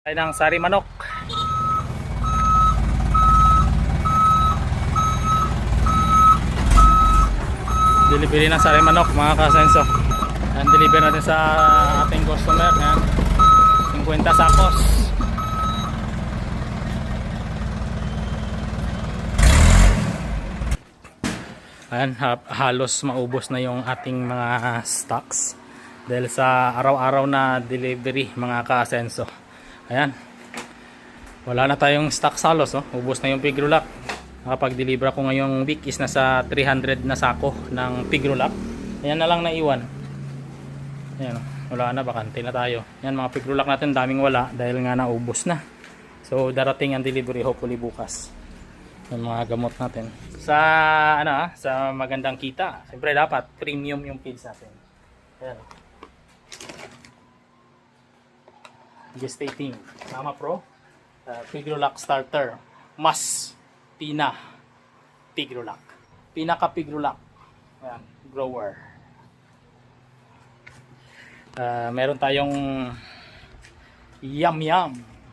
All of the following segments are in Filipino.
Ay ng sari manok. Delivery ng sari manok mga kasenso. Yan, deliver natin sa ating customer. Yan, 50 sakos. Ayan, halos maubos na yung ating mga stocks dahil sa araw-araw na delivery mga kasenso. Ayan, wala na tayong stocks halos, oh. Ubos na yung Pigrulac. Nakapag-deliver ako ngayong week is nasa 300 na sako ng Pigrulac. Ayan na lang naiwan. Ayan, wala na, bakante na tayo. Yan, mga Pigrulac natin daming wala dahil nga naubos na. So darating ang delivery hopefully bukas. Yung mga gamot natin sa sa magandang kita. Siyempre dapat premium yung feeds natin. Ayan. Gestating Mama Pro Pigrulac starter mas Pigrulac pinaka Pigrulac. Ayan, grower. Meron tayong yum yum.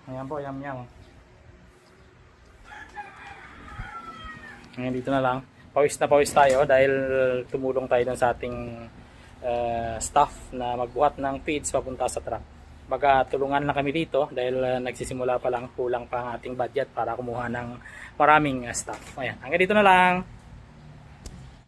Ayan po, yum yum. Ngayon dito na lang. Pawis na pawis tayo dahil tumulong tayo dun sa ating staff na magbuhat ng feeds papunta sa truck. Baga tulungan lang kami dito dahil nagsisimula pa lang, kulang pa ang ating budget para kumuha ng maraming staff. Ayan, hanggang dito na lang.